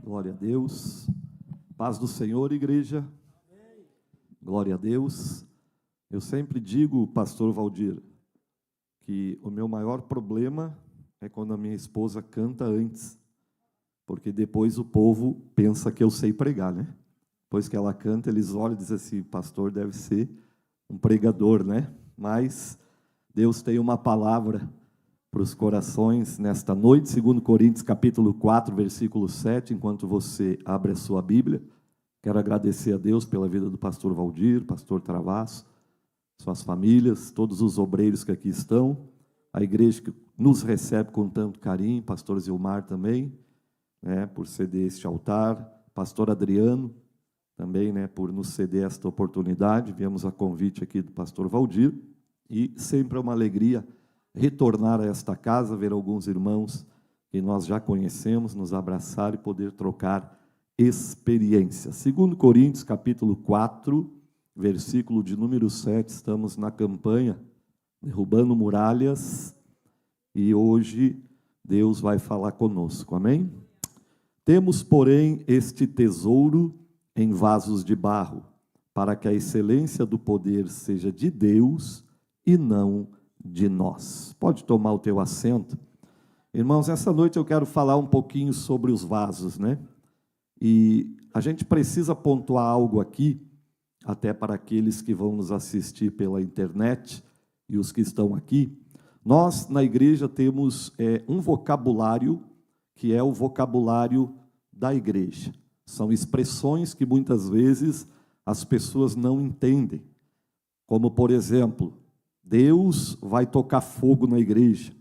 Glória a Deus. Paz do Senhor, igreja. Glória a Deus. Eu sempre digo, pastor Valdir, que o meu maior problema é quando a minha esposa canta antes, porque depois o povo pensa que eu sei pregar, né? Depois que ela canta, eles olham e dizem assim, pastor deve ser um pregador, né? Mas Deus tem uma palavra para os corações nesta noite, 2 Coríntios capítulo 4, versículo 7, enquanto você abre a sua Bíblia. Quero agradecer a Deus pela vida do pastor Valdir, pastor Travasso, suas famílias, todos os obreiros que aqui estão, a igreja que nos recebe com tanto carinho, pastor Zilmar também, né, por ceder este altar, pastor Adriano também, né, por nos ceder esta oportunidade. Viemos a convite aqui do pastor Valdir, e sempre é uma alegria retornar a esta casa, ver alguns irmãos que nós já conhecemos, nos abraçar e poder trocar experiências. 2 Coríntios capítulo 4, versículo de número 7, estamos na campanha Derrubando Muralhas, e hoje Deus vai falar conosco, amém? Temos, porém, este tesouro em vasos de barro, para que a excelência do poder seja de Deus e não de nós. Pode tomar o teu assento. Irmãos, essa noite eu quero falar um pouquinho sobre os vasos, né? E a gente precisa pontuar algo aqui, até para aqueles que vão nos assistir pela internet e os que estão aqui. Nós, na igreja, temos um vocabulário que é o vocabulário da igreja. São expressões que muitas vezes as pessoas não entendem. Como, por exemplo, Deus vai tocar fogo na igreja.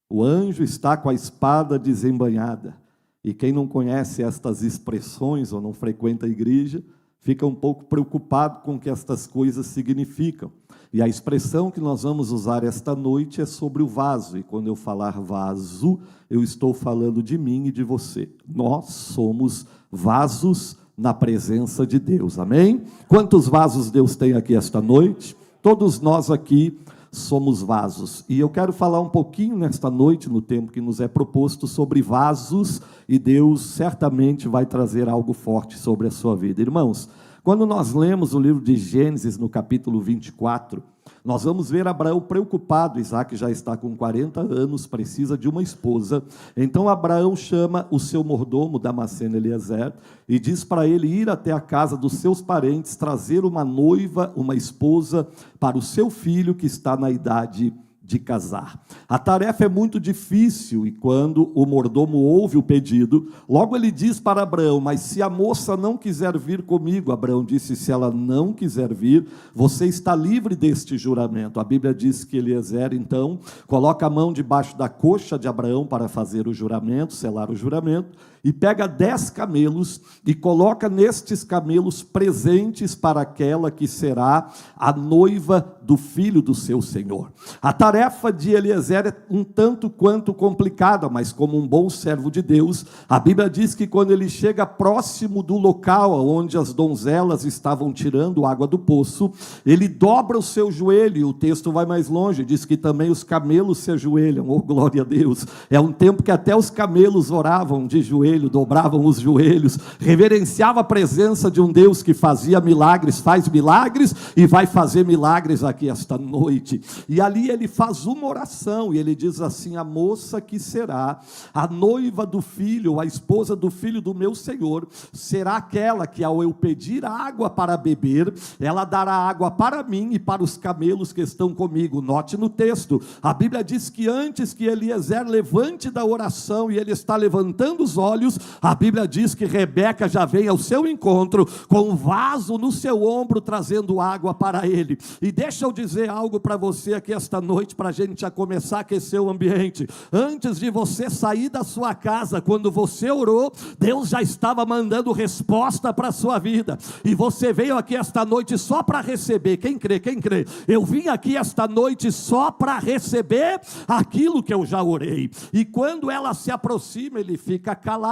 O anjo está com a espada desembainhada. E quem não conhece estas expressões ou não frequenta a igreja, fica um pouco preocupado com o que estas coisas significam. E a expressão que nós vamos usar esta noite é sobre o vaso. E quando eu falar vaso, eu estou falando de mim e de você. Nós somos vasos na presença de Deus. Amém? Quantos vasos Deus tem aqui esta noite? Todos nós aqui somos vasos. E eu quero falar um pouquinho nesta noite, no tempo que nos é proposto, sobre vasos, e Deus certamente vai trazer algo forte sobre a sua vida. Irmãos, quando nós lemos o livro de Gênesis, no capítulo 24, nós vamos ver Abraão preocupado. Isaac já está com 40 anos, precisa de uma esposa. Então Abraão chama o seu mordomo, Damasceno Eliezer, e diz para ele ir até a casa dos seus parentes, trazer uma noiva, uma esposa, para o seu filho que está na idade de casar. A tarefa é muito difícil, e quando o mordomo ouve o pedido, logo ele diz para Abraão, mas se a moça não quiser vir comigo, Abraão disse, se ela não quiser vir, você está livre deste juramento. A Bíblia diz que Eliezer, então, coloca a mão debaixo da coxa de Abraão para fazer o juramento, selar o juramento, e pega 10 camelos e coloca nestes camelos presentes para aquela que será a noiva do filho do seu senhor. A tarefa de Eliezer é um tanto quanto complicada, mas como um bom servo de Deus, a Bíblia diz que quando ele chega próximo do local onde as donzelas estavam tirando água do poço, ele dobra o seu joelho, e o texto vai mais longe, diz que também os camelos se ajoelham. Oh, glória a Deus! É um tempo que até os camelos oravam de joelho, dobravam os joelhos, reverenciava a presença de um Deus que fazia milagres, faz milagres e vai fazer milagres aqui esta noite. E ali ele faz uma oração, e ele diz assim, a moça que será a noiva do filho, a esposa do filho do meu Senhor, será aquela que ao eu pedir água para beber, ela dará água para mim e para os camelos que estão comigo. Note no texto, a Bíblia diz que antes que Eliezer levante da oração, e ele está levantando os olhos, a Bíblia diz que Rebeca já vem ao seu encontro com um vaso no seu ombro, trazendo água para ele. E deixa eu dizer algo para você aqui esta noite, para a gente já começar a aquecer o ambiente. Antes de você sair da sua casa, quando você orou, Deus já estava mandando resposta para a sua vida, e você veio aqui esta noite só para receber. Quem crê? Quem crê? Eu vim aqui esta noite só para receber aquilo que eu já orei. E quando ela se aproxima, ele fica calado,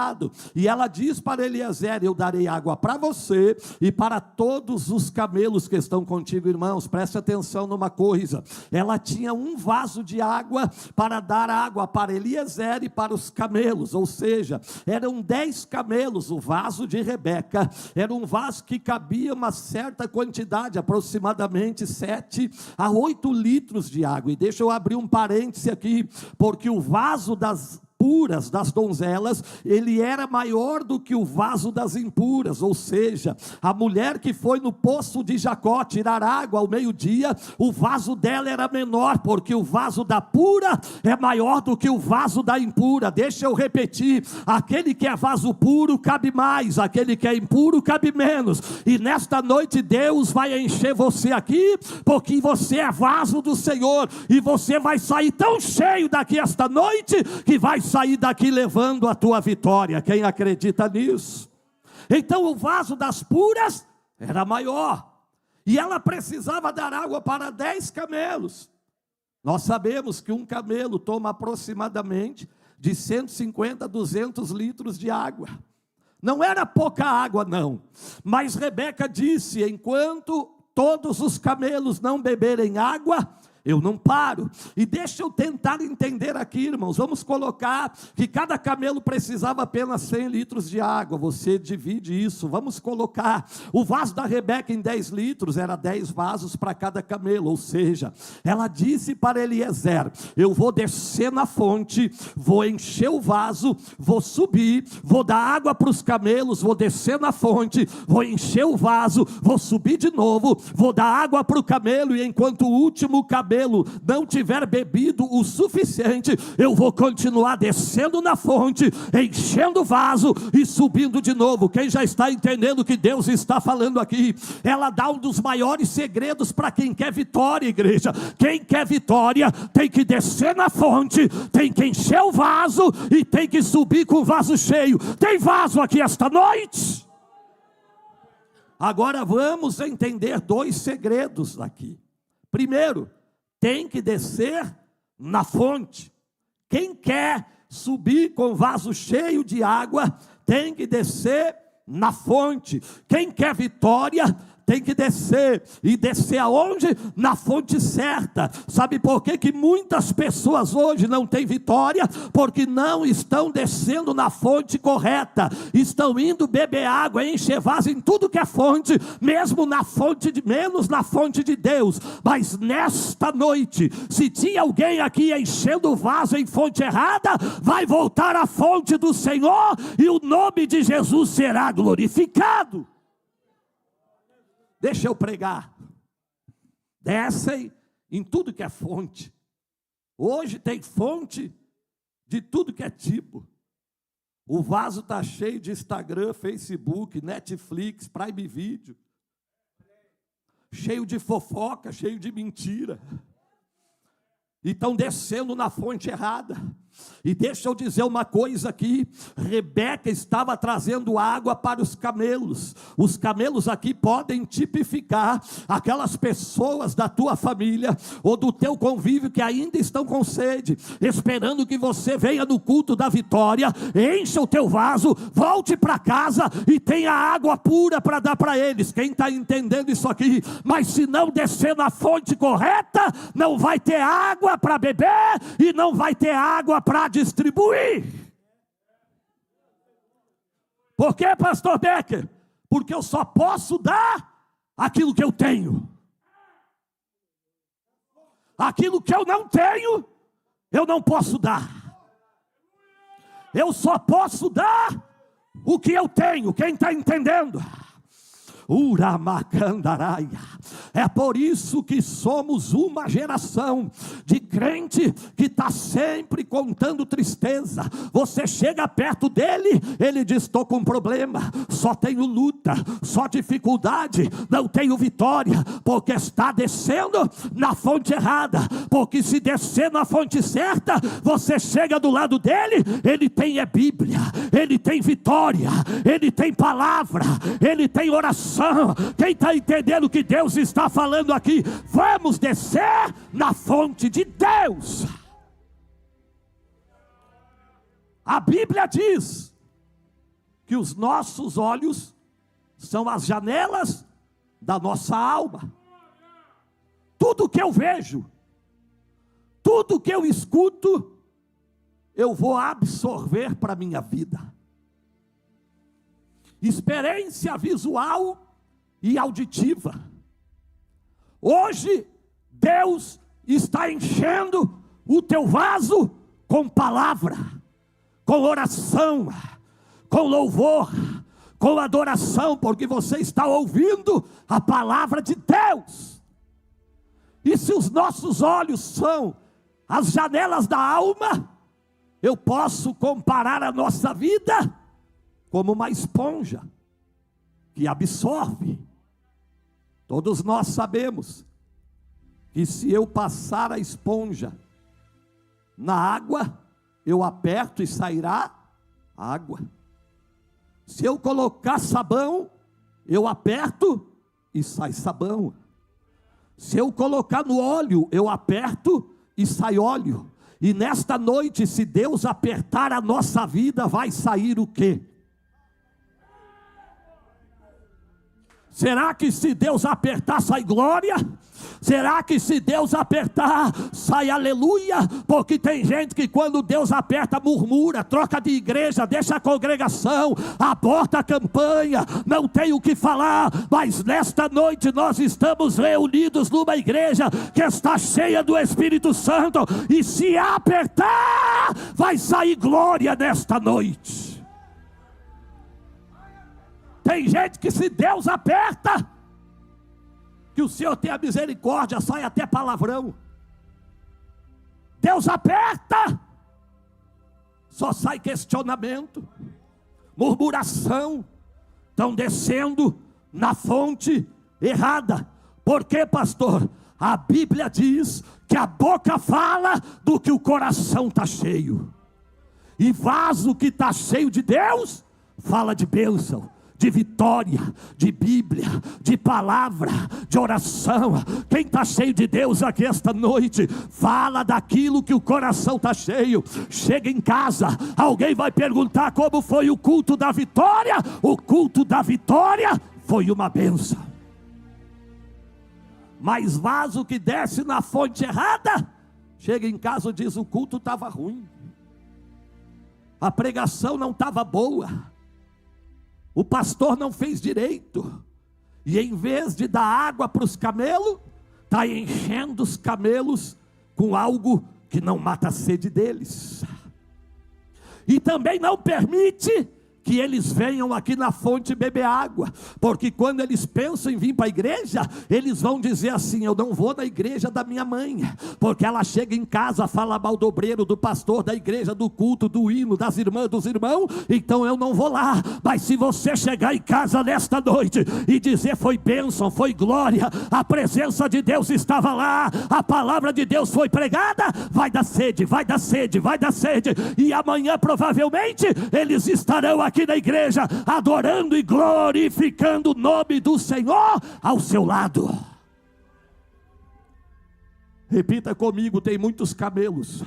e ela diz para Eliezer, eu darei água para você e para todos os camelos que estão contigo. Irmãos, preste atenção, atenção numa coisa: ela tinha um vaso de água para dar água para Eliezer e para os camelos, ou seja, eram 10 camelos. O vaso de Rebeca era um vaso que cabia uma certa quantidade, aproximadamente 7 a 8 litros de água. E deixa eu abrir um parêntese aqui, porque o vaso das puras, das donzelas, ele era maior do que o vaso das impuras, ou seja, a mulher que foi no poço de Jacó tirar água ao meio-dia, o vaso dela era menor, porque o vaso da pura é maior do que o vaso da impura. Deixa eu repetir: aquele que é vaso puro cabe mais, aquele que é impuro cabe menos. E nesta noite Deus vai encher você aqui, porque você é vaso do Senhor, e você vai sair tão cheio daqui esta noite, que vai sair daqui levando a tua vitória. Quem acredita nisso? Então o vaso das puras era maior, e ela precisava dar água para 10 camelos. Nós sabemos que um camelo toma aproximadamente de 150 a 200 litros de água. Não era pouca água não, mas Rebeca disse: enquanto todos os camelos não beberem água, eu não paro. E deixa eu tentar entender aqui, irmãos. Vamos colocar que cada camelo precisava apenas 100 litros de água. Você divide isso. Vamos colocar o vaso da Rebeca em 10 litros. Era 10 vasos para cada camelo. Ou seja, ela disse para Eliezer: eu vou descer na fonte, vou encher o vaso, vou subir, vou dar água para os camelos, vou descer na fonte, vou encher o vaso, vou subir de novo, vou dar água para o camelo, e enquanto o último camelo não tiver bebido o suficiente, eu vou continuar descendo na fonte, enchendo o vaso e subindo de novo. Quem já está entendendo o que Deus está falando aqui? Ela dá um dos maiores segredos para quem quer vitória, igreja. Quem quer vitória tem que descer na fonte, tem que encher o vaso e tem que subir com o vaso cheio. Tem vaso aqui esta noite? Agora vamos entender 2 segredos aqui. Primeiro, tem que descer na fonte. Quem quer subir com vaso cheio de água, tem que descer na fonte. Quem quer vitória, tem que descer. E descer aonde? Na fonte certa. Sabe por que muitas pessoas hoje não têm vitória? Porque não estão descendo na fonte correta. Estão indo beber água, encher vaso em tudo que é fonte, mesmo na fonte menos na fonte de Deus. Mas nesta noite, se tinha alguém aqui enchendo o vaso em fonte errada, vai voltar à fonte do Senhor, e o nome de Jesus será glorificado. Deixa eu pregar. Descem em tudo que é fonte. Hoje tem fonte de tudo que é tipo. O vaso está cheio de Instagram, Facebook, Netflix, Prime Video. Cheio de fofoca, cheio de mentira. E estão descendo na fonte errada. E deixa eu dizer uma coisa aqui: Rebeca estava trazendo água para os camelos. Os camelos aqui podem tipificar aquelas pessoas da tua família ou do teu convívio que ainda estão com sede, esperando que você venha no culto da vitória, encha o teu vaso, volte para casa e tenha água pura para dar para eles. Quem está entendendo isso aqui? Mas se não descer na fonte correta, não vai ter água para beber e não vai ter água para distribuir. Por que, pastor Becker? Porque eu só posso dar aquilo que eu tenho. Aquilo que eu não tenho, eu não posso dar. Eu só posso dar o que eu tenho. Quem está entendendo? Uramacandaraia. É por isso que somos uma geração de crente que está sempre contando tristeza. Você chega perto dele, ele diz: estou com problema, só tenho luta, só dificuldade, não tenho vitória, porque está descendo na fonte errada. Porque se descer na fonte certa, você chega do lado dele, ele tem Bíblia, ele tem vitória, ele tem palavra, ele tem oração. Quem está entendendo o que Deus está falando aqui? Vamos descer na fonte de Deus. A Bíblia diz que os nossos olhos são as janelas da nossa alma. tudo que eu vejo, tudo que eu escuto, eu vou absorver para a minha vida. Experiência visual e auditiva. Hoje, Deus está enchendo o teu vaso com palavra, com oração, com louvor, com adoração, porque você está ouvindo a palavra de Deus. E se os nossos olhos são as janelas da alma, eu posso comparar a nossa vida como uma esponja que absorve. Todos nós sabemos que se eu passar a esponja na água, eu aperto e sairá água. Se eu colocar sabão, eu aperto e sai sabão. Se eu colocar no óleo, eu aperto e sai óleo. E nesta noite, se Deus apertar a nossa vida, vai sair o quê? Será que se Deus apertar, sai glória? Será que se Deus apertar, sai aleluia? Porque tem gente que quando Deus aperta, murmura, troca de igreja, deixa a congregação, aborta a campanha, não tem o que falar. Mas nesta noite nós estamos reunidos numa igreja que está cheia do Espírito Santo. E se apertar, vai sair glória nesta noite. Tem gente que se Deus aperta, que o Senhor tenha misericórdia, sai até palavrão. Deus aperta, só sai questionamento, murmuração. Estão descendo na fonte errada. Por quê, pastor? A Bíblia diz que a boca fala do que o coração está cheio. E vaso que está cheio de Deus, fala de bênção, de vitória, de Bíblia, de palavra, de oração. Quem está cheio de Deus aqui esta noite, fala daquilo que o coração está cheio. Chega em casa, alguém vai perguntar como foi o culto da vitória. O culto da vitória foi uma bênção. Mas vaso que desce na fonte errada, chega em casa e diz: o culto estava ruim, a pregação não estava boa, o pastor não fez direito. E em vez de dar água para os camelos, está enchendo os camelos com algo que não mata a sede deles. E também não permite que eles venham aqui na fonte beber água, porque quando eles pensam em vir para a igreja, eles vão dizer assim: eu não vou na igreja da minha mãe, porque ela chega em casa, fala mal do obreiro, do pastor, da igreja, do culto, do hino, das irmãs, dos irmãos, então eu não vou lá. Mas se você chegar em casa nesta noite e dizer: foi bênção, foi glória, a presença de Deus estava lá, a palavra de Deus foi pregada, vai dar sede, vai dar sede, vai dar sede. E amanhã provavelmente eles estarão aqui na igreja, adorando e glorificando o nome do Senhor ao seu lado. Repita comigo: tem muitos camelos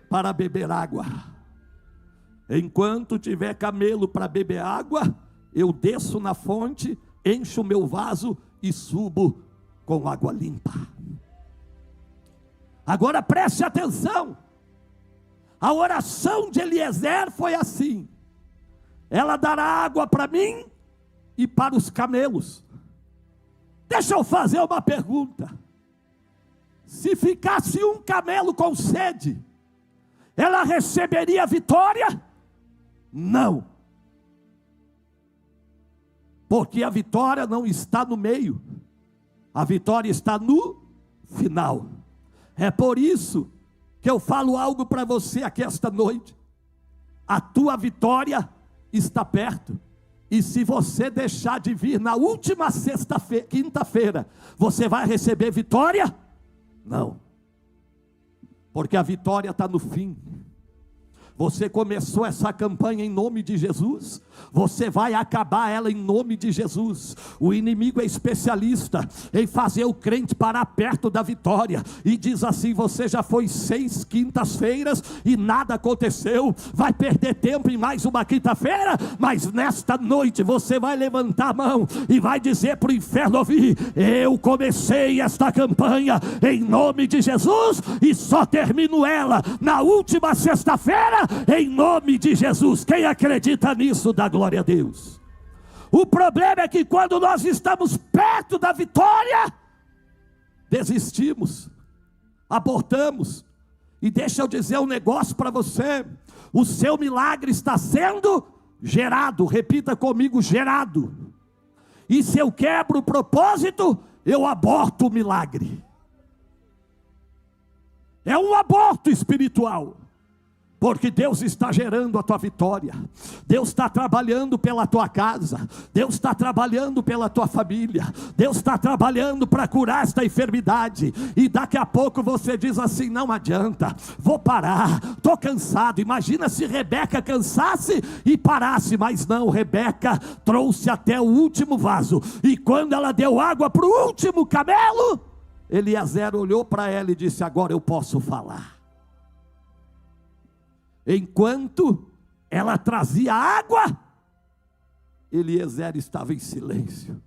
para beber água. Enquanto tiver camelo para beber água, eu desço na fonte, encho o meu vaso e subo com água limpa. Agora preste atenção. A oração de Eliezer foi assim: ela dará água para mim e para os camelos. Deixa eu fazer uma pergunta: se ficasse um camelo com sede, ela receberia vitória? Não, porque a vitória não está no meio, a vitória está no final. É por isso que eu falo algo para você aqui esta noite: a tua vitória está perto. E se você deixar de vir na última quinta-feira, você vai receber vitória? Não, porque a vitória está no fim. Você começou essa campanha em nome de Jesus, você vai acabar ela em nome de Jesus. O inimigo é especialista em fazer o crente parar perto da vitória, e diz assim: você já foi 6 quintas-feiras e nada aconteceu, vai perder tempo em mais uma quinta-feira, mas nesta noite você vai levantar a mão e vai dizer para o inferno ouvir: eu comecei esta campanha em nome de Jesus, e só termino ela na última sexta-feira, em nome de Jesus. Quem acredita nisso, dá glória a Deus. O problema é que quando nós estamos perto da vitória, desistimos, abortamos. E deixa eu dizer um negócio para você: o seu milagre está sendo gerado. Repita comigo: gerado. E se eu quebro o propósito, eu aborto o milagre. É um aborto espiritual, porque Deus está gerando a tua vitória, Deus está trabalhando pela tua casa, Deus está trabalhando pela tua família, Deus está trabalhando para curar esta enfermidade. E daqui a pouco você diz assim: não adianta, vou parar, estou cansado. Imagina se Rebeca cansasse e parasse, mas não, Rebeca trouxe até o último vaso, e quando ela deu água para o último camelo, Eliezer olhou para ela e disse: agora eu posso falar. Enquanto ela trazia água, Eliezer estava em silêncio.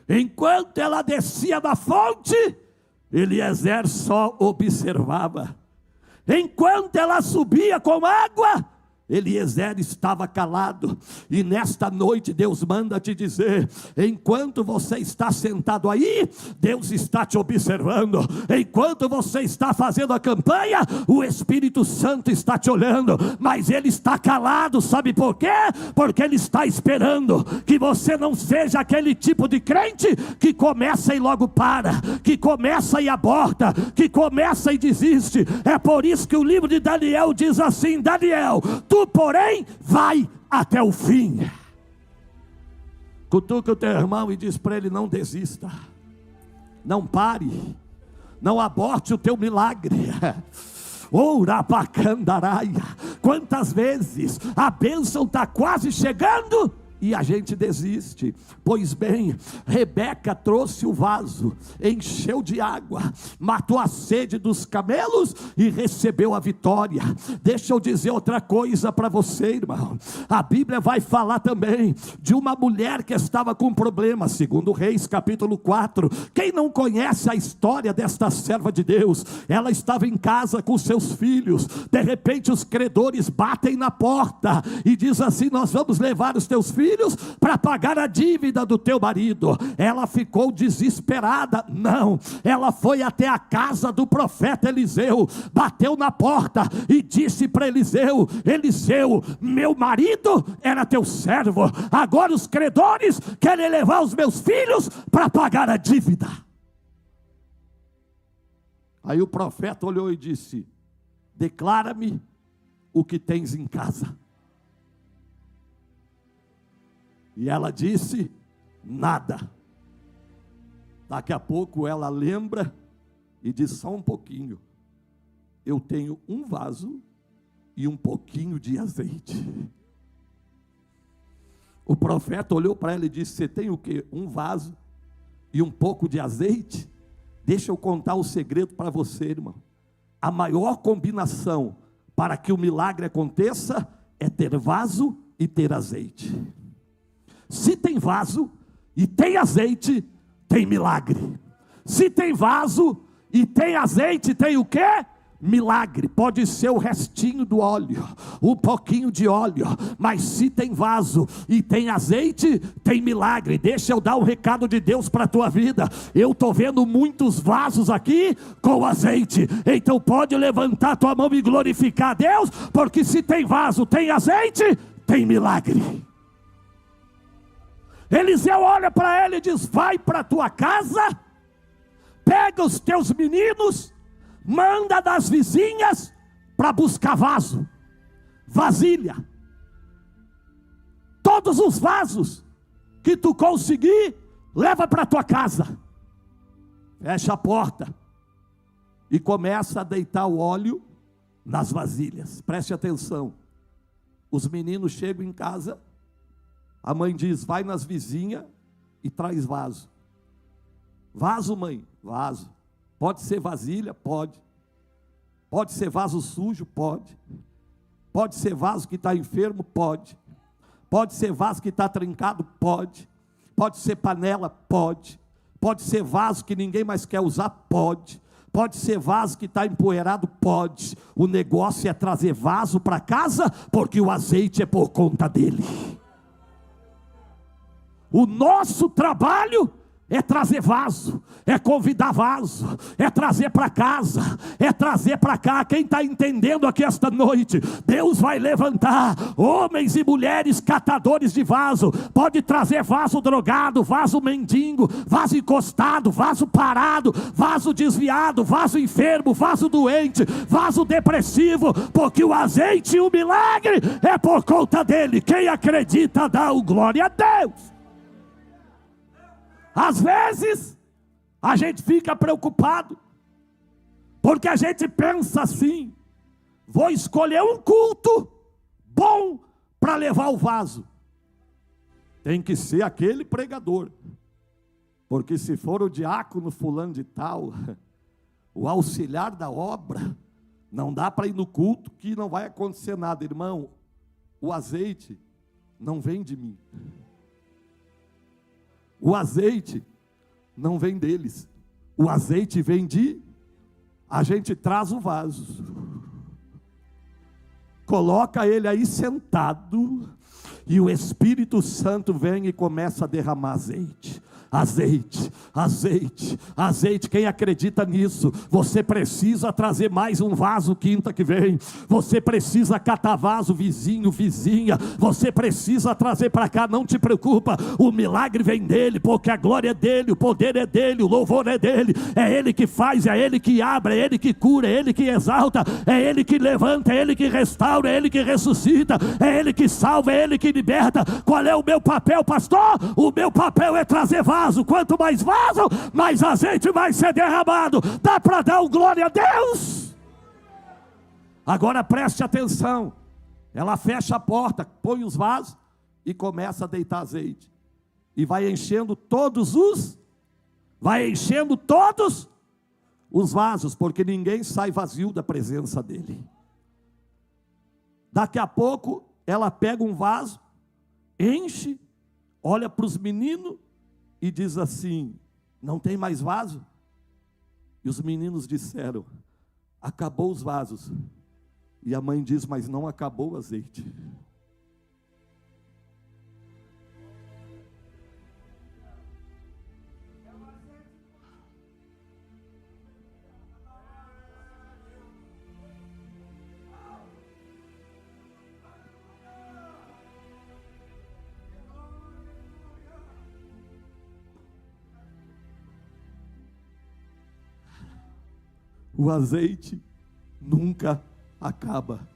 Enquanto ela descia da fonte, Eliezer só observava. Enquanto ela subia com água, Eliezer estava calado. E nesta noite Deus manda te dizer: enquanto você está sentado aí, Deus está te observando. Enquanto você está fazendo a campanha, o Espírito Santo está te olhando, mas ele está calado. Sabe por quê? Porque ele está esperando que você não seja aquele tipo de crente que começa e logo para, que começa e aborta, que começa e desiste. É por isso que o livro de Daniel diz assim: Daniel, tu porém vai até o fim. Cutuca o teu irmão e diz para ele: não desista, não pare, não aborte o teu milagre. Ourapacandaraia. Quantas vezes a bênção está quase chegando e a gente desiste? Pois bem, Rebeca trouxe o vaso, encheu de água, matou a sede dos camelos e recebeu a vitória. Deixa eu dizer outra coisa para você, irmão. A Bíblia vai falar também de uma mulher que estava com problema, segundo Reis capítulo 4. Quem não conhece a história desta serva de Deus? Ela estava em casa com seus filhos. De repente os credores batem na porta e diz assim: nós vamos levar os teus filhos para pagar a dívida do teu marido. Ela ficou desesperada. Não, ela foi até a casa do profeta Eliseu, bateu na porta e disse para Eliseu: Eliseu, meu marido era teu servo, agora os credores querem levar os meus filhos para pagar a dívida. Aí o profeta olhou e disse: declara-me o que tens em casa. E ela disse: nada. Daqui a pouco ela lembra e diz: só um pouquinho, eu tenho um vaso e um pouquinho de azeite. O profeta olhou para ela e disse: você tem o quê? Um vaso e um pouco de azeite? Deixa eu contar um segredo para você, irmão. A maior combinação para que o milagre aconteça é ter vaso e ter azeite. Se tem vaso e tem azeite, tem milagre. Se tem vaso e tem azeite, tem o quê? Milagre. Pode ser o restinho do óleo, um pouquinho de óleo, mas se tem vaso e tem azeite, tem milagre. Deixa eu dar um recado de Deus para a tua vida. Eu estou vendo muitos vasos aqui com azeite, então pode levantar tua mão e glorificar a Deus, porque se tem vaso, tem azeite, tem milagre. Eliseu olha para ela e diz: vai para a tua casa, pega os teus meninos, manda das vizinhas para buscar vaso, vasilha, todos os vasos que tu conseguir, leva para a tua casa, fecha a porta e começa a deitar o óleo nas vasilhas. Preste atenção. Os meninos chegam em casa, a mãe diz: vai nas vizinhas e traz vaso. Vaso, mãe? Vaso. Pode ser vasilha? Pode. Pode ser vaso sujo? Pode. Pode ser vaso que está enfermo? Pode. Pode ser vaso que está trincado? Pode. Pode ser panela? Pode. Pode ser vaso que ninguém mais quer usar? Pode. Pode ser vaso que está empoeirado? Pode. O negócio é trazer vaso para casa, porque o azeite é por conta dele. O nosso trabalho é trazer vaso, é convidar vaso, é trazer para casa, é trazer para cá. Quem está entendendo aqui esta noite? Deus vai levantar homens e mulheres catadores de vaso. Pode trazer vaso drogado, vaso mendigo, vaso encostado, vaso parado, vaso desviado, vaso enfermo, vaso doente, vaso depressivo, porque o azeite e o milagre é por conta dele. Quem acredita dá o glória a Deus. Às vezes, a gente fica preocupado, porque a gente pensa assim: vou escolher um culto bom para levar o vaso. Tem que ser aquele pregador, porque se for o diácono fulano de tal, o auxiliar da obra, não dá para ir no culto que não vai acontecer nada. Irmão, o azeite não vem de mim. O azeite não vem deles. O azeite vem de... A gente traz o vaso, coloca ele aí sentado, e o Espírito Santo vem e começa a derramar azeite. Azeite, azeite, azeite. Quem acredita nisso? Você precisa trazer mais um vaso quinta que vem. Você precisa catar vaso, vizinho, vizinha. Você precisa trazer para cá. Não te preocupa, o milagre vem dele, porque a glória é dele, o poder é dele, o louvor é dele. É ele que faz, é ele que abre, é ele que cura, é ele que exalta, é ele que levanta, é ele que restaura, é ele que ressuscita, é ele que salva, é ele que liberta. Qual é o meu papel, pastor? O meu papel é trazer vaso. Quanto mais vaso, mais azeite vai ser derramado. Dá para dar um glória a Deus? Agora preste atenção. Ela fecha a porta, põe os vasos e começa a deitar azeite. E vai enchendo todos os vasos, porque ninguém sai vazio da presença dele. Daqui a pouco ela pega um vaso, enche, olha para os meninos e diz assim: não tem mais vaso? E os meninos disseram: acabou os vasos. E a mãe diz: mas não acabou o azeite. O azeite nunca acaba.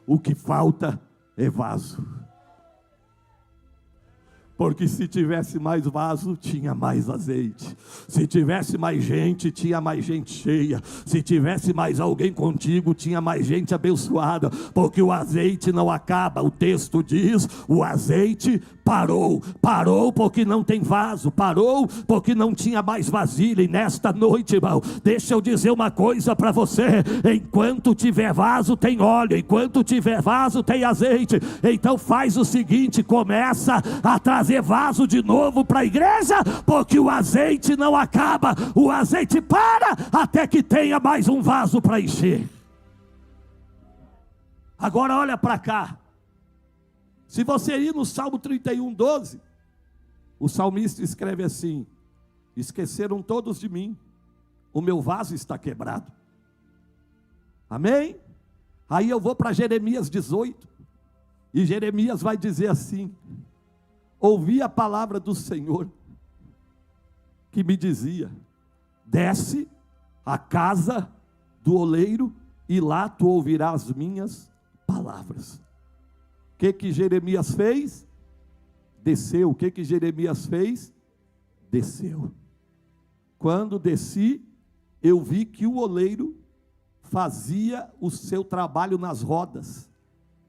O que falta é vaso. Porque se tivesse mais vaso, tinha mais azeite. Se tivesse mais gente, tinha mais gente cheia. Se tivesse mais alguém contigo, tinha mais gente abençoada. Porque o azeite não acaba. O texto diz: o azeite parou. Parou porque não tem vaso. Parou porque não tinha mais vasilha. E nesta noite, irmão, deixa eu dizer uma coisa para você: enquanto tiver vaso, tem óleo. Enquanto tiver vaso, tem azeite. Então faz o seguinte: começa a trazer vaso de novo para a igreja, porque o azeite não acaba. O azeite para até que tenha mais um vaso para encher. Agora olha para cá. Se você ir no Salmo 31:12, o salmista escreve assim: esqueceram todos de mim, o meu vaso está quebrado. Amém? Aí eu vou para Jeremias 18, e Jeremias vai dizer assim: ouvi a palavra do Senhor, que me dizia: desce à casa do oleiro, e lá tu ouvirás as minhas palavras. O que Jeremias fez? Desceu. O que Jeremias fez? Desceu. Quando desci, eu vi que o oleiro fazia o seu trabalho nas rodas,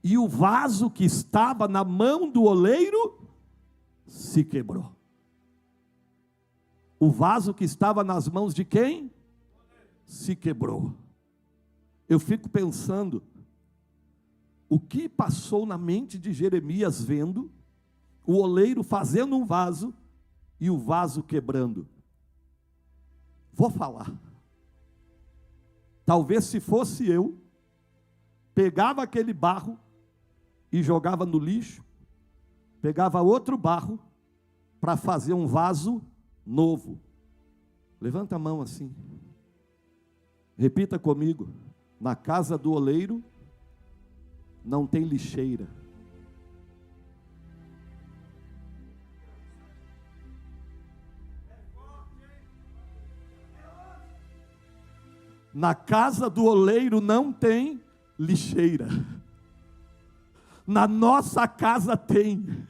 e o vaso que estava na mão do oleiro se quebrou. O vaso que estava nas mãos de quem? Se quebrou. Eu fico pensando, o que passou na mente de Jeremias vendo o oleiro fazendo um vaso e o vaso quebrando? Vou falar. Talvez se fosse eu, pegava aquele barro e jogava no lixo, pegava outro barro para fazer um vaso novo. Levanta a mão assim. Repita comigo. Na casa do oleiro não tem lixeira. Na casa do oleiro não tem lixeira. Na nossa casa tem.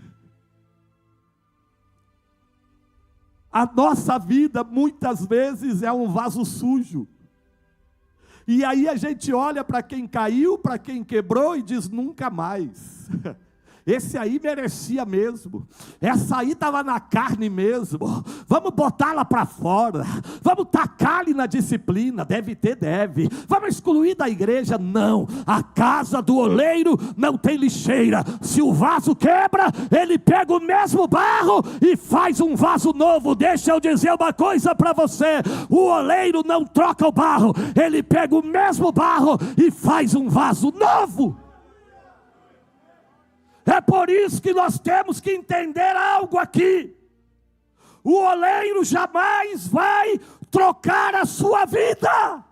A nossa vida muitas vezes é um vaso sujo. E aí a gente olha para quem caiu, para quem quebrou e diz: nunca mais. Esse aí merecia mesmo. Essa aí estava na carne mesmo. Vamos botá-la para fora. Vamos tacar-lhe na disciplina. Deve ter, deve. Vamos excluir da igreja. Não. A casa do oleiro não tem lixeira. Se o vaso quebra, ele pega o mesmo barro e faz um vaso novo. Deixa eu dizer uma coisa para você. O oleiro não troca o barro. Ele pega o mesmo barro e faz um vaso novo. É por isso que nós temos que entender algo aqui. O oleiro jamais vai trocar a sua vida.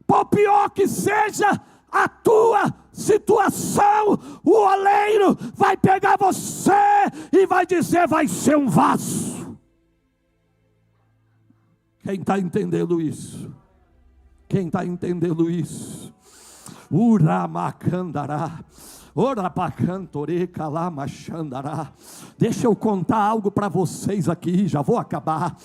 Por pior que seja a tua situação, o oleiro vai pegar você e vai dizer: vai ser um vaso. Quem está entendendo isso? Quem está entendendo isso? Uramacandará, orapacantore calamachandará. Deixa eu contar algo para vocês aqui, já vou acabar.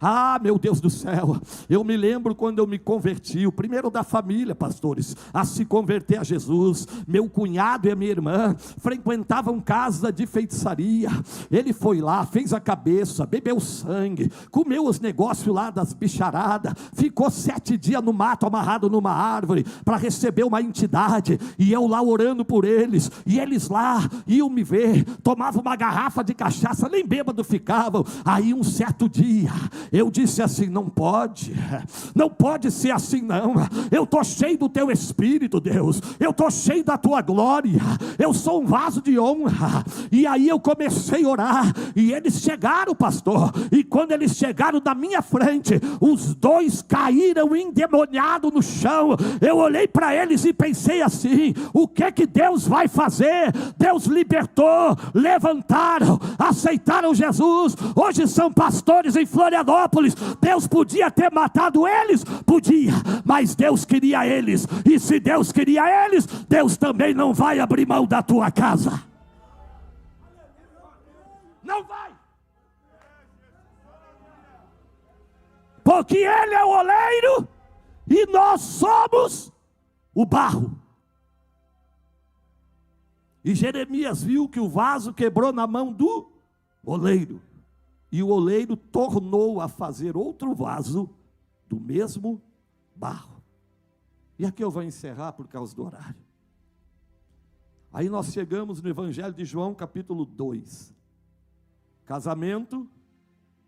Ah, meu Deus do céu, eu me lembro quando eu me converti, o primeiro da família, pastores, a se converter a Jesus. Meu cunhado e a minha irmã frequentavam casa de feitiçaria. Ele foi lá, fez a cabeça, bebeu sangue, comeu os negócios lá das bicharadas, ficou 7 dias no mato amarrado numa árvore para receber uma entidade, e eu lá orando por eles, e eles lá iam me ver, tomavam uma garrafa de cachaça, nem bêbado ficavam. Aí um certo dia, eu disse assim: não pode ser assim não, eu estou cheio do teu Espírito, Deus, eu estou cheio da tua glória, eu sou um vaso de honra. E aí eu comecei a orar, e eles chegaram, pastor, e quando eles chegaram na minha frente, os dois caíram endemoniados no chão. Eu olhei para eles e pensei assim: o que Deus vai fazer? Deus libertou, levantaram, aceitaram Jesus, hoje são pastores em Florianópolis. Deus podia ter matado eles, podia, mas Deus queria eles, e se Deus queria eles, Deus também não vai abrir mão da tua casa. Não vai, porque Ele é o oleiro e nós somos o barro. E Jeremias viu que o vaso quebrou na mão do oleiro, e o oleiro tornou a fazer outro vaso do mesmo barro. E aqui eu vou encerrar por causa do horário. Aí nós chegamos no Evangelho de João, capítulo 2. Casamento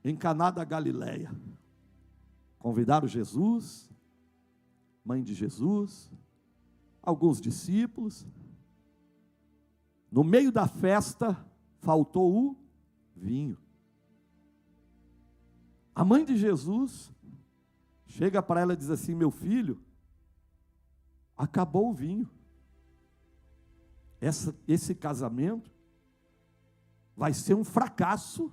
em Caná da Galileia. Convidaram Jesus, mãe de Jesus, alguns discípulos. No meio da festa, faltou o vinho. A mãe de Jesus chega para ela e diz assim: meu filho, acabou o vinho. Esse casamento vai ser um fracasso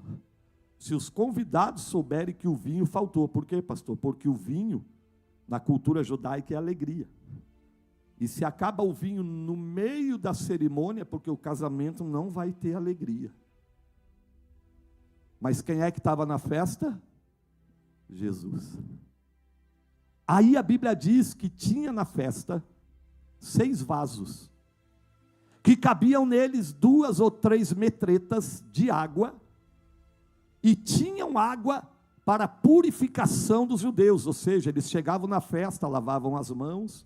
se os convidados souberem que o vinho faltou. Por quê, pastor? Porque o vinho, na cultura judaica, é alegria. E se acaba o vinho no meio da cerimônia, porque o casamento não vai ter alegria. Mas quem é que estava na festa? Jesus. Aí a Bíblia diz que tinha na festa 6 vasos, que cabiam neles 2 ou 3 metretas de água, e tinham água para a purificação dos judeus, ou seja, eles chegavam na festa, lavavam as mãos,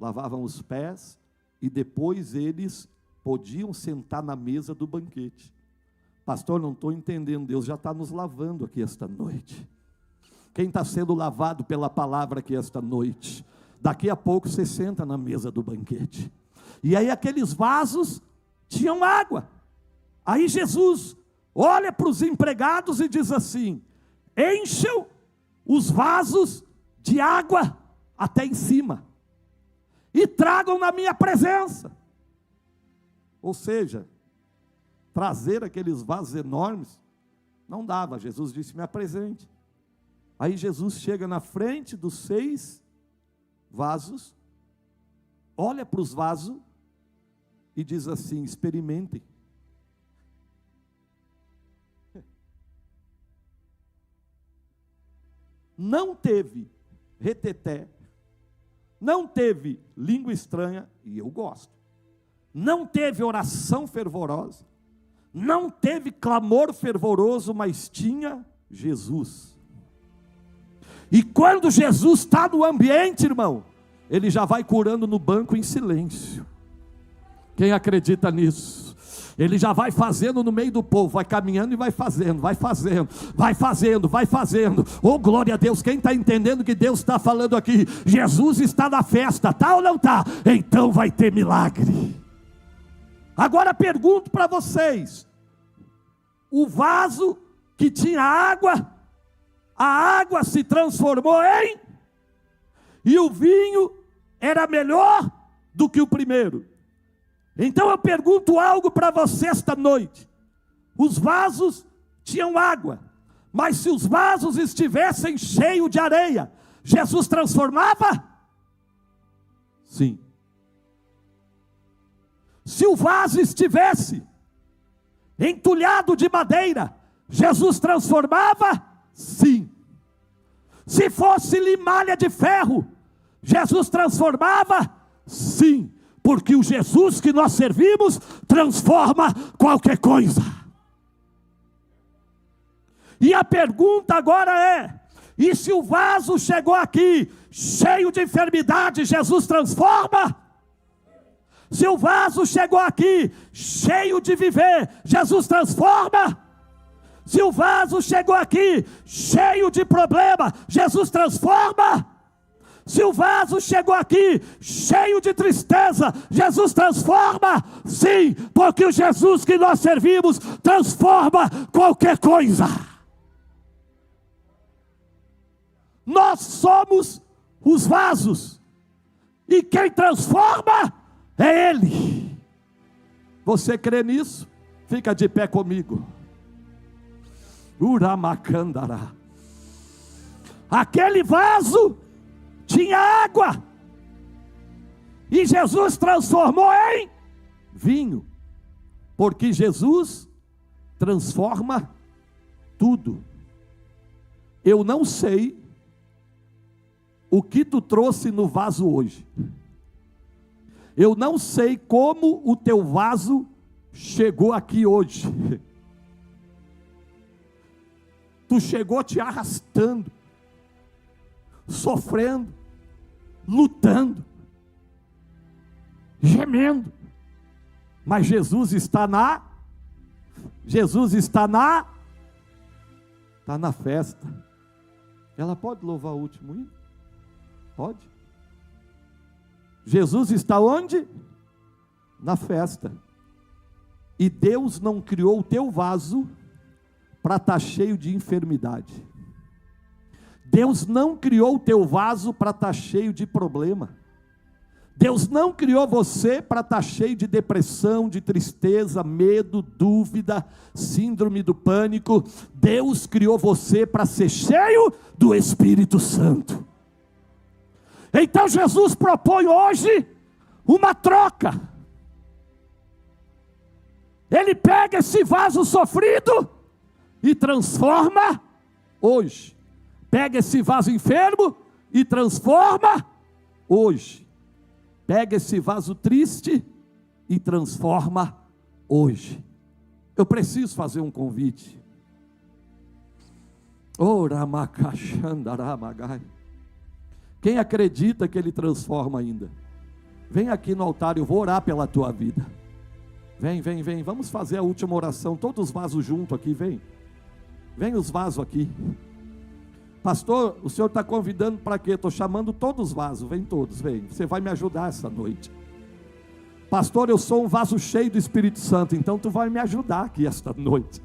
lavavam os pés, e depois eles podiam sentar na mesa do banquete. Pastor, não estou entendendo, Deus já está nos lavando aqui esta noite. Quem está sendo lavado pela palavra aqui esta noite, daqui a pouco você senta na mesa do banquete. E aí aqueles vasos tinham água. Aí Jesus olha para os empregados e diz assim: encham os vasos de água até em cima, e tragam na minha presença. Ou seja, trazer aqueles vasos enormes não dava. Jesus disse: me apresente. Aí Jesus chega na frente dos 6 vasos, olha para os vasos e diz assim: experimentem. Não teve reteté, não teve língua estranha, e eu gosto, não teve oração fervorosa, não teve clamor fervoroso, mas tinha Jesus. E quando Jesus está no ambiente, irmão, ele já vai curando no banco em silêncio. Quem acredita nisso? Ele já vai fazendo no meio do povo, vai caminhando e vai fazendo, vai fazendo, vai fazendo, vai fazendo. Oh, glória a Deus! Quem está entendendo que Deus está falando aqui? Jesus está na festa, está ou não está? Então vai ter milagre. Agora pergunto para vocês: o vaso que tinha água, a água se transformou em, e o vinho era melhor do que o primeiro. Então eu pergunto algo para você esta noite: os vasos tinham água, mas se os vasos estivessem cheios de areia, Jesus transformava? Sim. Se o vaso estivesse entulhado de madeira, Jesus transformava? Sim. Se fosse limalha de ferro, Jesus transformava? Sim. Porque o Jesus que nós servimos transforma qualquer coisa. E a pergunta agora é: e se o vaso chegou aqui cheio de enfermidade, Jesus transforma? Se o vaso chegou aqui cheio de viver, Jesus transforma? Se o vaso chegou aqui cheio de problema, Jesus transforma? Se o vaso chegou aqui cheio de tristeza, Jesus transforma? Sim, porque o Jesus que nós servimos transforma qualquer coisa. Nós somos os vasos, e quem transforma é Ele. Você crê nisso? Fica de pé comigo. Uramacandara. Aquele vaso tinha água, e Jesus transformou em vinho, porque Jesus transforma tudo. Eu não sei o que tu trouxe no vaso hoje, eu não sei como o teu vaso chegou aqui hoje. Tu chegou te arrastando, sofrendo, lutando, gemendo, mas Jesus está na festa. Ela pode louvar o último hino? Pode. Jesus está onde? Na festa. E Deus não criou o teu vaso para estar cheio de enfermidade. Deus não criou o teu vaso para estar cheio de problema. Deus não criou você para estar cheio de depressão, de tristeza, medo, dúvida, síndrome do pânico. Deus criou você para ser cheio do Espírito Santo. Então Jesus propõe hoje uma troca. Ele pega esse vaso sofrido e transforma hoje. Pega esse vaso enfermo e transforma hoje. Pega esse vaso triste e transforma hoje. Eu preciso fazer um convite. Quem acredita que Ele transforma ainda? Vem aqui no altar, eu vou orar pela tua vida. Vem, vamos fazer a última oração. Todos os vasos juntos aqui, vem. Vem os vasos aqui. Pastor, o senhor está convidando para quê? Estou chamando todos os vasos, vem todos, vem. Você vai me ajudar essa noite. Pastor, eu sou um vaso cheio do Espírito Santo, então tu vai me ajudar aqui esta noite.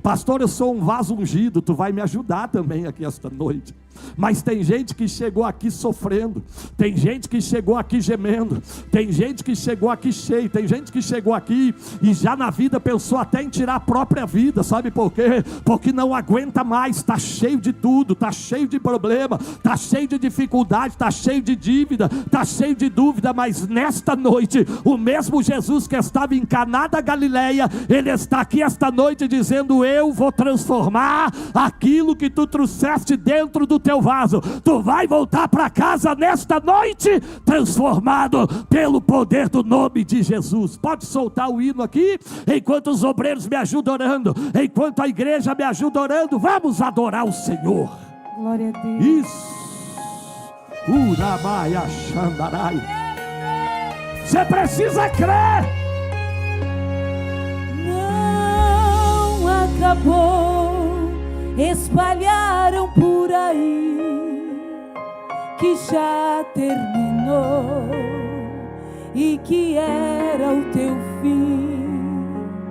Pastor, eu sou um vaso ungido, tu vai me ajudar também aqui esta noite. Mas tem gente que chegou aqui sofrendo, tem gente que chegou aqui gemendo, tem gente que chegou aqui cheio, tem gente que chegou aqui e já na vida pensou até em tirar a própria vida. Sabe por quê? Porque não aguenta mais, está cheio de tudo, está cheio de problema, está cheio de dificuldade, está cheio de dívida, está cheio de dúvida. Mas nesta noite, o mesmo Jesus que estava em Caná da Galileia, Ele está aqui esta noite dizendo: eu vou transformar aquilo que tu trouxeste dentro do teu vaso. Tu vai voltar para casa nesta noite transformado pelo poder do nome de Jesus. Pode soltar o hino aqui, enquanto os obreiros me ajudam orando, enquanto a igreja me ajuda orando. Vamos adorar o Senhor. Glória a Deus. Isso. Uramaia Xandarai. Você precisa crer. Não acabou. Espalharam por aí que já terminou e que era o teu fim.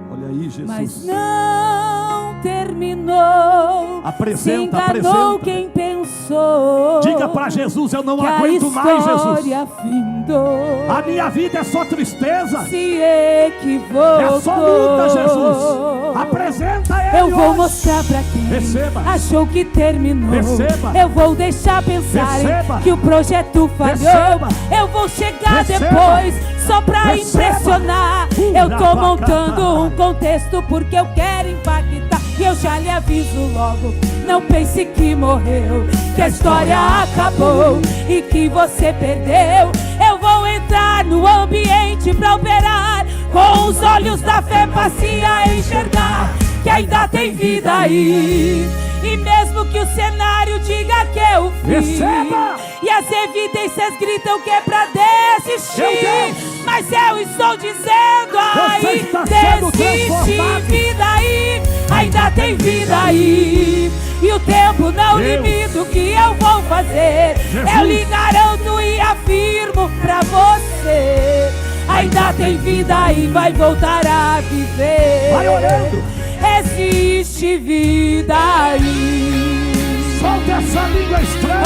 Olha aí, Jesus. Mas não terminou. Apresenta, se enganou apresenta. Quem pensou. Diga para Jesus: eu não que aguento mais, Jesus. Findou. A minha vida é só tristeza. Se equivocou. É só luta, Jesus. Apresenta Ele. Eu vou hoje mostrar pra quem receba. Achou que terminou. Receba. Eu vou deixar pensar que o projeto falhou. Receba. Eu vou chegar Receba. depois só pra Receba. impressionar. Eu tô montando um contexto porque eu quero impactar. E eu já lhe aviso logo, não pense que morreu, que a história acabou e que você perdeu. Eu vou entrar no ambiente pra operar, com os olhos da fé passei a enxergar que ainda tem vida aí. E mesmo que o cenário diga que é o fim, receba. E as evidências gritam que é pra desistir, mas eu estou dizendo ainda existe vida aí, ainda tem vida aí. E o tempo não limita o que eu vou fazer. Jesus. Eu lhe garanto e afirmo pra você, ainda tem vida aí, vai voltar a viver. Vai orando. Existe vida aí. Solta essa língua estranha.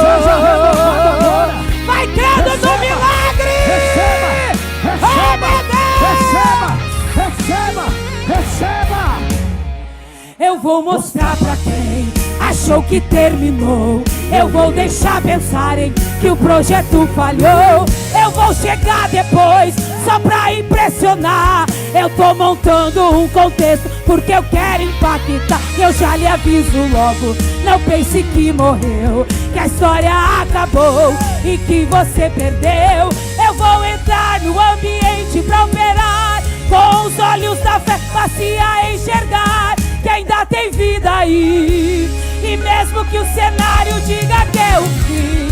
Seja renovado agora. Vai crendo no milagre. Receba. Receba. Receba. Eu vou mostrar pra quem achou que terminou. Eu vou deixar pensarem que o projeto falhou. Eu vou chegar depois só pra impressionar. Eu tô montando um contexto porque eu quero impactar. Eu já lhe aviso logo, não pense que morreu, que a história acabou e que você perdeu. Eu vou entrar no ambiente pra operar, com os olhos da fé passei a enxergar que ainda tem vida aí. E mesmo que o cenário diga que é o fim,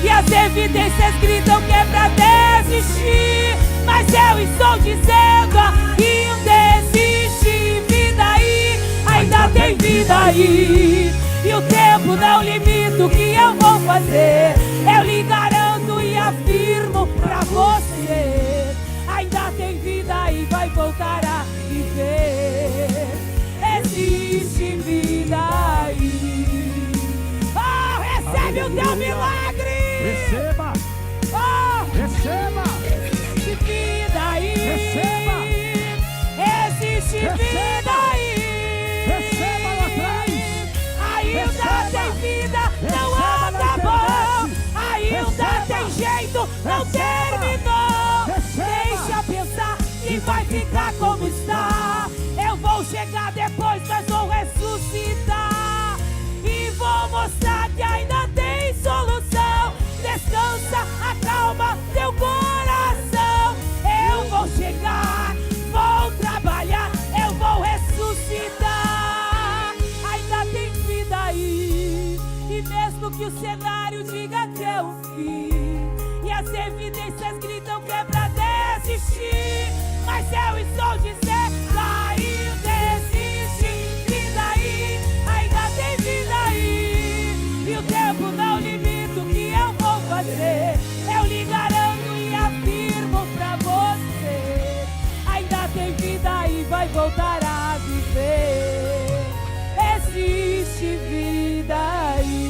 e as evidências gritam que é pra desistir, mas eu estou dizendo ainda existe vida aí, ainda tem vida aí. E o tempo não limita o que eu vou fazer. Eu lhe garanto e afirmo pra você, ainda tem vida aí, vai voltar a viver. Existe vida aí. Oh, recebe o teu milagre. Receba. Oh, Receba. existe vida aí. Receba. Existe vida aí. Receba lá atrás. Ainda tem vida, não acabou. Ainda tem jeito, não terminou. Deixa pensar e vai ficar como está. Eu vou chegar depois, mas vou ressuscitar e vou mostrar que ainda tem o cenário diga que é o fim, e as evidências gritam que é pra desistir, mas eu estou dizendo, caiu, desiste, vida aí, ainda tem vida aí, e o tempo não limita o que eu vou fazer, eu lhe garanto e afirmo pra você, ainda tem vida aí, vai voltar a viver, existe vida aí.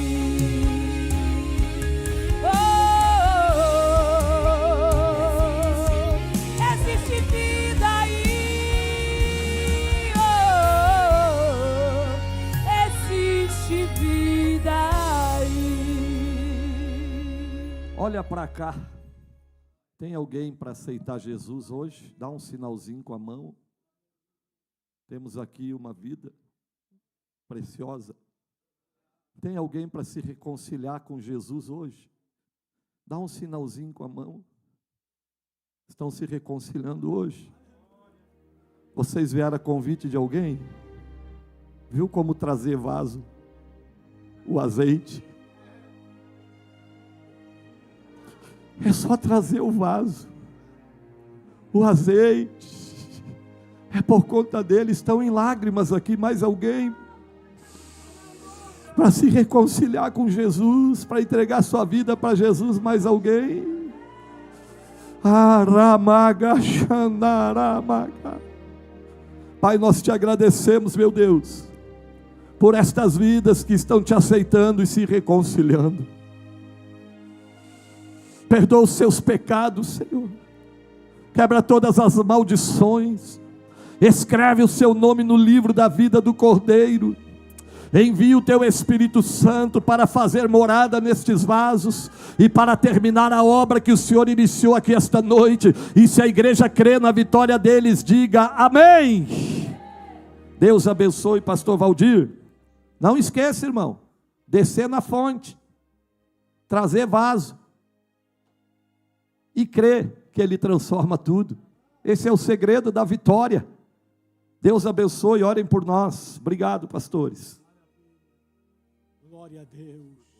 Olha para cá. Tem alguém para aceitar Jesus hoje? Dá um sinalzinho com a mão. Temos aqui uma vida preciosa. Tem alguém para se reconciliar com Jesus hoje? Dá um sinalzinho com a mão. Estão se reconciliando hoje? Vocês vieram a convite de alguém? Viu como trazer vaso? O azeite. É só trazer o vaso. O azeite. É por conta dele. Estão em lágrimas aqui. Mais alguém? Para se reconciliar com Jesus. Para entregar sua vida para Jesus. Mais alguém? Pai, nós te agradecemos, meu Deus, por estas vidas que estão te aceitando e se reconciliando. Perdoa os seus pecados, Senhor. Quebra todas as maldições. Escreve o seu nome no livro da vida do Cordeiro. Envia o teu Espírito Santo para fazer morada nestes vasos e para terminar a obra que o Senhor iniciou aqui esta noite. E se a igreja crê na vitória deles, diga amém. Deus abençoe, pastor Valdir. Não esqueça, irmão, descer na fonte, trazer vaso e crer que Ele transforma tudo. Esse é o segredo da vitória. Deus abençoe, orem por nós. Obrigado, pastores. Glória a Deus.